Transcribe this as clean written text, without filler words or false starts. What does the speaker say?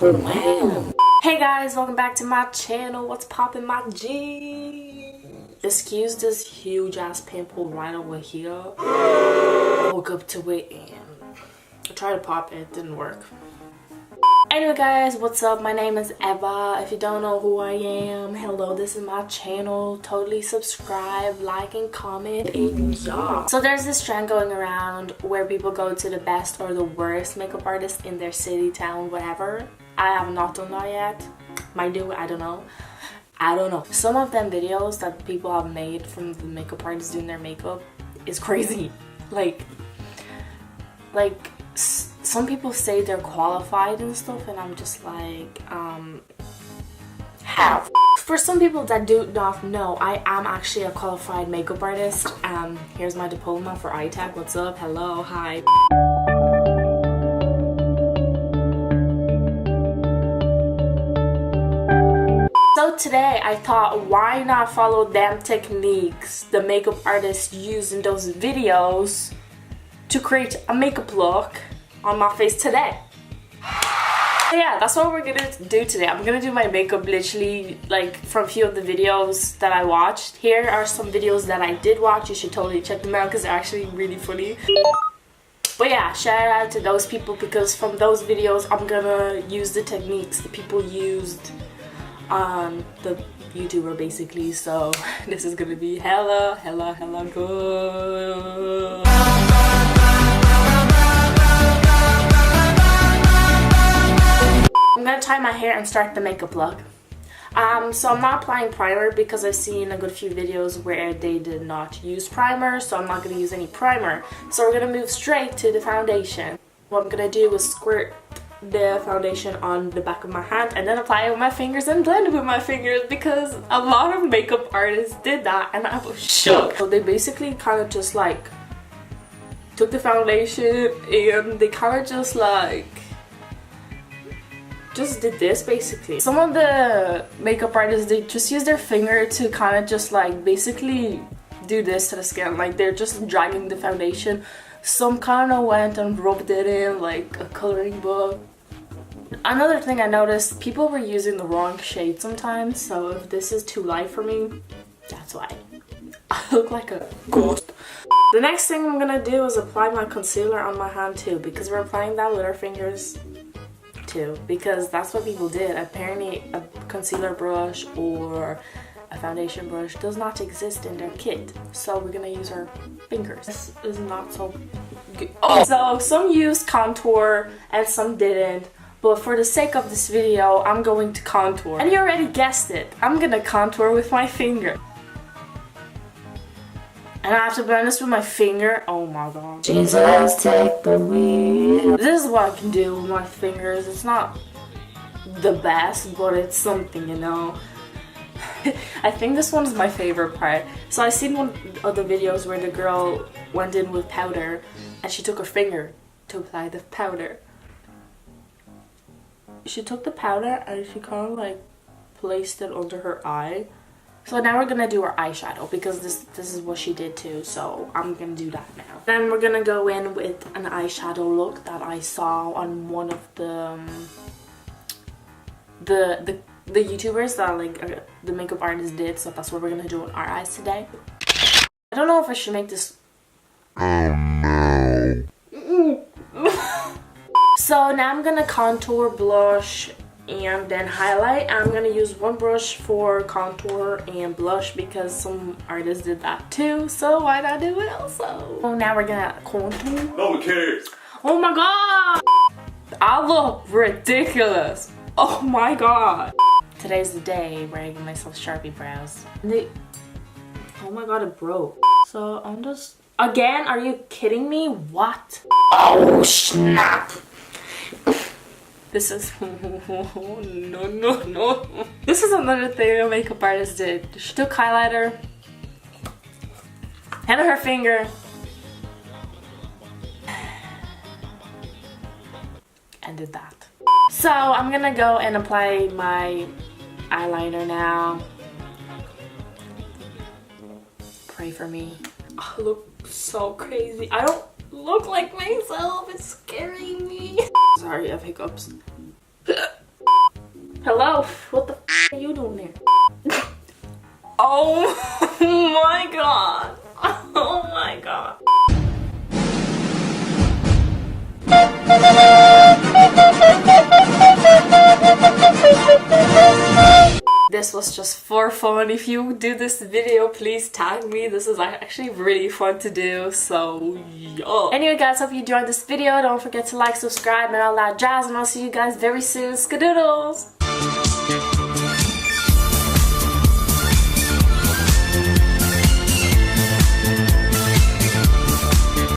Hey guys, welcome back to my channel. What's poppin', my G? Excuse this huge ass pimple right over here. I woke up to it and I tried to pop it, it didn't work. Anyway guys, what's up? My name is Eva. If you don't know who I am, hello, this is my channel. Totally subscribe, like, and comment, and yeah. So there's this trend going around where people go to the best or the worst makeup artist in their city, town, whatever. I have not done that yet. Might do, I don't know. Some of them videos that people have made from the makeup artists doing their makeup is crazy. Like some people say they're qualified and stuff, and I'm just like, how? For some people that do not know, I am actually a qualified makeup artist. Here's my diploma for ITAC. What's up? Hello, hi. So today I thought, why not follow them techniques the makeup artists use in those videos to create a makeup look on my face today. So yeah, that's what we're gonna do today. I'm gonna do my makeup literally like from a few of the videos that I watched. Here are some videos that I did watch. You should totally check them out because they're actually really funny. But yeah, shout out to those people because from those videos I'm gonna use the techniques the people used on the YouTuber basically. So this is gonna be hella good. I'm gonna tie my hair and start the makeup look. So I'm not applying primer because I've seen a good few videos where they did not use primer, so I'm not gonna use any primer. So we're gonna move straight to the foundation. What I'm gonna do is squirt the foundation on the back of my hand and then apply it with my fingers and blend it with my fingers because a lot of makeup artists did that and I was shook. So they basically kind of just like took the foundation and they kind of just like did this basically. Some of the makeup artists, they just use their finger to kind of just like basically do this to the skin, like they're just dragging the foundation. Some kind of went and rubbed it in like a coloring book. Another thing I noticed, people were using the wrong shade sometimes, so if this is too light for me, that's why. I look like a ghost. The next thing I'm gonna do is apply my concealer on my hand too, because we're applying that with our fingers too, because that's what people did. Apparently a concealer brush or a foundation brush does not exist in their kit, so we're gonna use our fingers. This is not so good. Oh, so some used contour and some didn't, but for the sake of this video I'm going to contour, and you already guessed it, I'm gonna contour with my finger. And I have to blend this with my finger. Oh my god. Jesus, take the wheel. This is what I can do with my fingers. It's not the best, but it's something, you know. I think this one's my favorite part. So I seen one of the videos where the girl went in with powder and she took her finger to apply the powder. She took the powder and she kind of like placed it under her eye. So now we're gonna do our eyeshadow because this is what she did too, so I'm gonna do that now. Then we're gonna go in with an eyeshadow look that I saw on one of the YouTubers that like the makeup artist did, so that's what we're gonna do on our eyes today. I don't know if I should make this. Oh no. So now I'm gonna contour, blush, and then highlight. I'm gonna use one brush for contour and blush because some artists did that too, so why not do it also? So now we're gonna contour. No one cares. Oh my god! I look ridiculous. Oh my god. Today's the day where I give myself Sharpie brows. Oh my god, it broke. So I'm just... Again? Are you kidding me? What? Oh snap! This is no. This is another thing a makeup artist did. She took highlighter and her finger and did that. So I'm gonna go and apply my eyeliner now. Pray for me. I look so crazy. I don't look like myself. It's scaring me. Sorry, I have hiccups. Hello? What the f are you doing there? Oh my god. Oh my god. This was just for fun. If you do this video, please tag me. This is actually really fun to do, so yeah. Anyway guys, hope you enjoyed this video. Don't forget to like, subscribe, and all that jazz, and I'll see you guys very soon. Skadoodles!